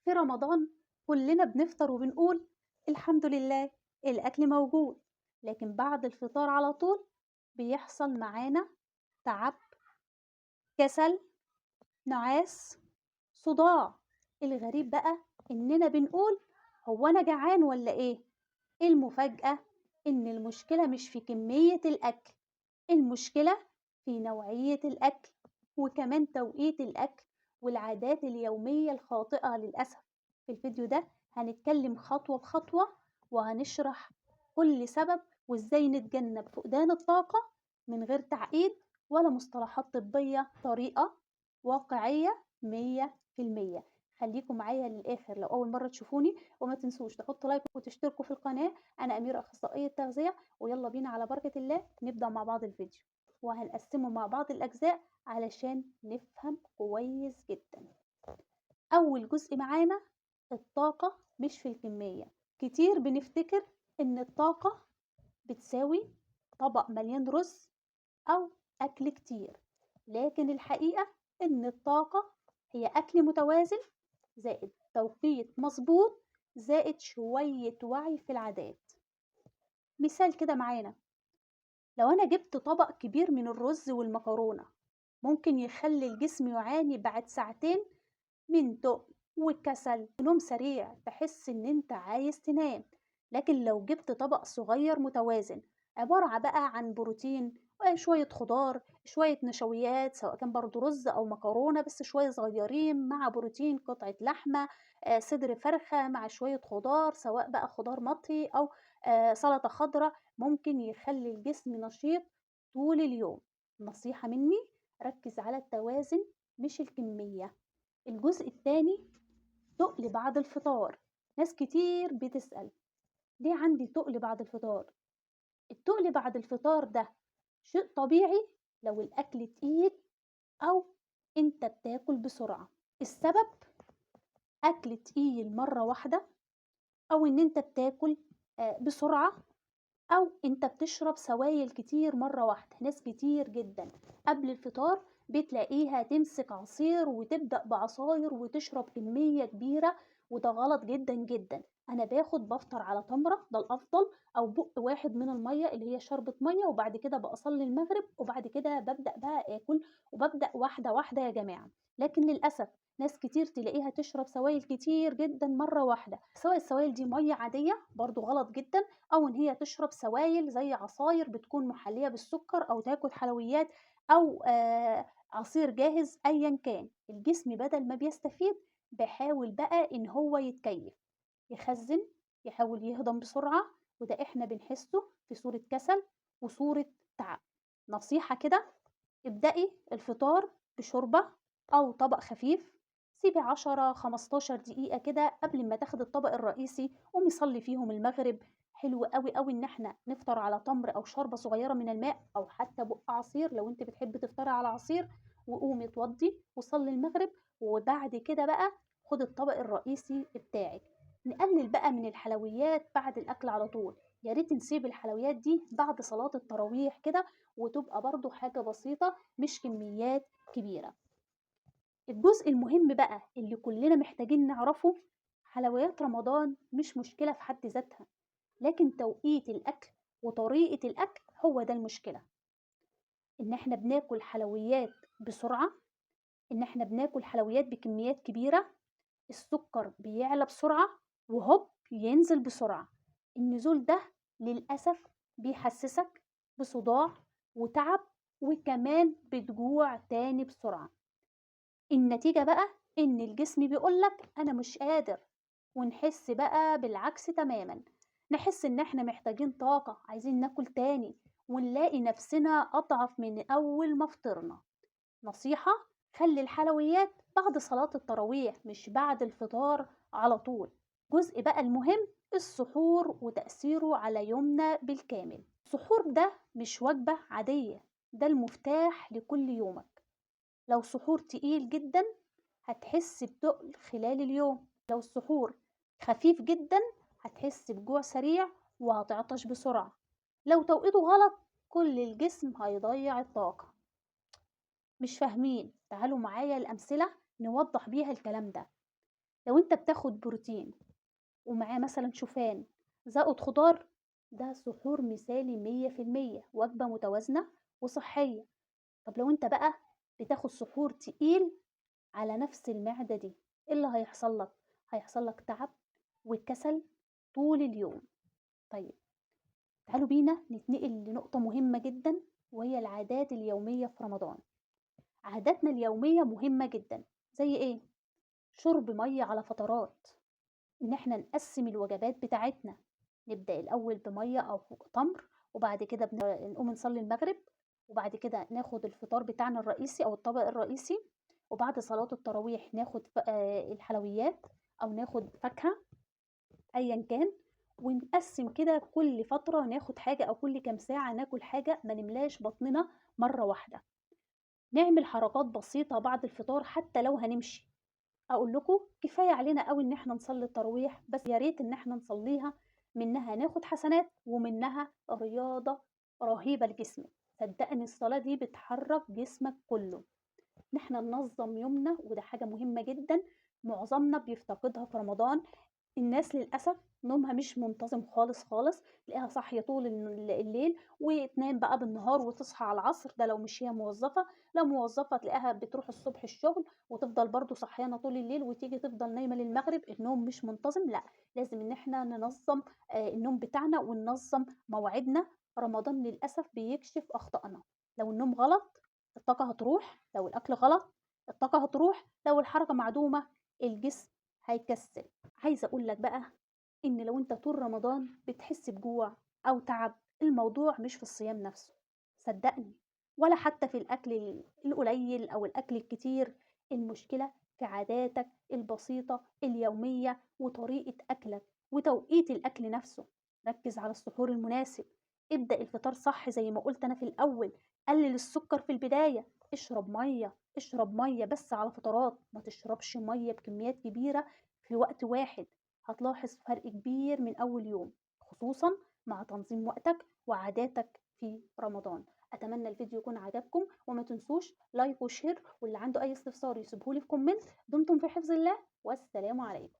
في رمضان كلنا بنفطر وبنقول الحمد لله الأكل موجود. لكن بعد الفطار على طول بيحصل معانا تعب، كسل، نعاس، صداع. الغريب بقى إننا بنقول هو أنا جعان ولا إيه؟ المفاجأة إن المشكلة مش في كمية الأكل، المشكلة في نوعية الأكل وكمان توقيت الأكل والعادات اليومية الخاطئة للأسف. في الفيديو ده هنتكلم خطوة بخطوة وهنشرح كل سبب وإزاي نتجنب فقدان الطاقة من غير تعقيد ولا مصطلحات طبية، طريقة واقعية 100%. خليكم معايا للآخر لو أول مرة تشوفوني، وما تنسوش تحطوا لايك وتشتركوا في القناة. أنا أميرة أخصائية تغذية، ويلا بينا على بركة الله نبدأ مع بعض الفيديو، وهنقسمه مع بعض الأجزاء علشان نفهم كويس جدا. أول جزء معانا الطاقة مش في الكمية. كتير بنفتكر إن الطاقة بتساوي طبق مليان رز أو أكل كتير، لكن الحقيقة إن الطاقة هي أكل متوازن زائد توقيت مظبوط زائد شوية وعي في العادات. مثال كده معانا، لو أنا جبت طبق كبير من الرز والمكرونة ممكن يخلي الجسم يعاني بعد ساعتين من تقل وكسل ونوم سريع، تحس إن أنت عايز تنام. لكن لو جبت طبق صغير متوازن عبارة بقى عن بروتين وشوية خضار شوية نشويات، سواء كان برضو رز أو مكرونة بس شوية صغيرين مع بروتين قطعة لحمة، صدر فرخة مع شوية خضار سواء بقى خضار مطهي أو سلطة خضراء، ممكن يخلي الجسم نشيط طول اليوم. نصيحة مني، ركز على التوازن مش الكمية. الجزء التاني تقل بعد الفطار. ناس كتير بتسأل ليه عندي تقل بعد الفطار؟ التقل بعد الفطار ده شيء طبيعي لو الأكل تقيل أو أنت بتاكل بسرعة. السبب أكل تقيل مرة واحدة، أو إن أنت بتاكل بسرعة، أو أنت بتشرب سوائل كتير مرة واحدة. ناس كتير جدا قبل الفطار بتلاقيها تمسك عصير وتبدأ بعصاير وتشرب كمية كبيرة، وده غلط جدا جدا. أنا بفطر على تمرة، ده الأفضل، أو بق واحد من المية اللي هي شربة مية، وبعد كده بصلي المغرب، وبعد كده ببدأ بقى آكل، وببدأ واحدة واحدة يا جماعة. لكن للأسف ناس كتير تلاقيها تشرب سوائل كتير جدا مرة واحدة، سواء السوائل دي مية عادية برضو غلط جدا، أو إن هي تشرب سوائل زي عصاير بتكون محلية بالسكر، أو تاكل حلويات، أو عصير جاهز. أيا كان الجسم بدل ما بيستفيد بيحاول بقى إن هو يتكيف، يخزن، يحاول يهضم بسرعة، وده إحنا بنحسه في صورة كسل وصورة تعب. نصيحة كده، ابدأي الفطار بشوربة أو طبق خفيف، سيبي 10-15 دقيقة كده قبل ما تاخدي الطبق الرئيسي، قومي صلي فيهم المغرب. حلو قوي قوي إن احنا نفطر على تمر أو شوربة صغيرة من الماء، أو حتى بق عصير لو انت بتحبي تفطري على عصير، وقومي اتوضي وصلي المغرب، وبعد كده بقى خدي الطبق الرئيسي بتاعك. نقلل بقى من الحلويات بعد الأكل على طول، يا ريت نسيب الحلويات دي بعد صلاة التراويح كده، وتبقى برضو حاجة بسيطة مش كميات كبيرة. الجزء المهم بقى اللي كلنا محتاجين نعرفه، حلويات رمضان مش مشكلة في حد ذاتها، لكن توقيت الأكل وطريقة الأكل هو ده المشكلة. إن احنا بناكل حلويات بسرعة، إن احنا بناكل حلويات بكميات كبيرة، السكر بيعلى بسرعة وهوب ينزل بسرعة. النزول ده للأسف بيحسسك بصداع وتعب، وكمان بتجوع تاني بسرعة. النتيجة بقى إن الجسم بيقولك أنا مش قادر، ونحس بقى بالعكس تماما، نحس إن إحنا محتاجين طاقة، عايزين ناكل تاني، ونلاقي نفسنا أضعف من أول ما فطرنا. نصيحة، خلي الحلويات بعد صلاة التراويح مش بعد الفطار على طول. جزء بقى المهم السحور وتأثيره على يومنا بالكامل. السحور ده مش وجبة عادية، ده المفتاح لكل يومك. لو سحور تقيل جدا هتحس بتقل خلال اليوم، لو السحور خفيف جدا هتحس بجوع سريع وهتعطش بسرعة، لو توقيته غلط كل الجسم هيضيع الطاقة. مش فاهمين؟ تعالوا معايا الأمثلة نوضح بيها الكلام ده. لو أنت بتاخد بروتين ومعاه مثلًا شوفان زائد خضار، ده سحور مثالي 100%، وجبة متوازنة وصحية. طب لو أنت بقى بتاخد سحور تقيل على نفس المعدة دي، إيه اللي هيحصل لك؟ هيحصل لك تعب وكسل طول اليوم. طيب تعالوا بينا نتنقل لنقطة مهمة جدًا، وهي العادات اليومية في رمضان. عاداتنا اليومية مهمة جدًا، زي إيه؟ شرب مَيّة على فترات، إن إحنا نقسّم الوجبات بتاعتنا، نبدأ الأول بمَيّة أو تمر، وبعد كده نقوم نصلّي المغرب، وبعد كده ناخد الفطار بتاعنا الرئيسي أو الطبق الرئيسي، وبعد صلاة التراويح ناخد الحلويات أو ناخد فاكهة أيًا كان، ونقسّم كده كل فترة ناخد حاجة أو كل كام ساعة ناكل حاجة، ما نملاش بطننا مرّة واحدة. نعمل حركات بسيطة بعد الفطار حتى لو هنمشي. أقول لكم كفاية علينا أوي إن إحنا نصلي التراويح، بس يا ريت إن إحنا نصليها منها ناخد حسنات ومنها رياضة رهيبة لجسمك. صدقني الصلاة دي بتحرك جسمك كله. إن إحنا ننظم يومنا، وده حاجة مهمة جدا معظمنا بيفتقدها في رمضان. الناس للأسف نومها مش منتظم خالص خالص، تلاقيها صاحية طول الليل وتنام بقى بالنهار وتصحى على العصر، ده لو مش هي موظفة. لو موظفة تلاقيها بتروح الصبح الشغل وتفضل برضو صحيانة طول الليل وتيجي تفضل نايمة للمغرب. النوم مش منتظم، لا، لازم ان احنا ننظم النوم بتاعنا وننظم مواعيدنا. رمضان للأسف بيكشف أخطائنا. لو النوم غلط الطاقة هتروح، لو الأكل غلط الطاقة هتروح، لو الحركة معدومة الجسم هيكسل. عايزة أقول لك بقى إن لو أنت طول رمضان بتحس بجوع أو تعب، الموضوع مش في الصيام نفسه، صدقني، ولا حتى في الأكل القليل أو الأكل الكتير. المشكلة في عاداتك البسيطة اليومية وطريقة أكلك وتوقيت الأكل نفسه. ركز على السحور المناسب، ابدأ الفطار صح زي ما قلت أنا في الأول. قلل السكر في البداية، اشرب مية، اشرب مية بس على فترات، ما تشربش مية بكميات كبيرة في وقت واحد. هتلاحظ فرق كبير من أول يوم، خصوصا مع تنظيم وقتك وعاداتك في رمضان. أتمنى الفيديو يكون عجبكم، وما تنسوش لايك وشير، واللي عنده أي استفسار يسيبهولي في كومنت. دمتم في حفظ الله، والسلام عليكم.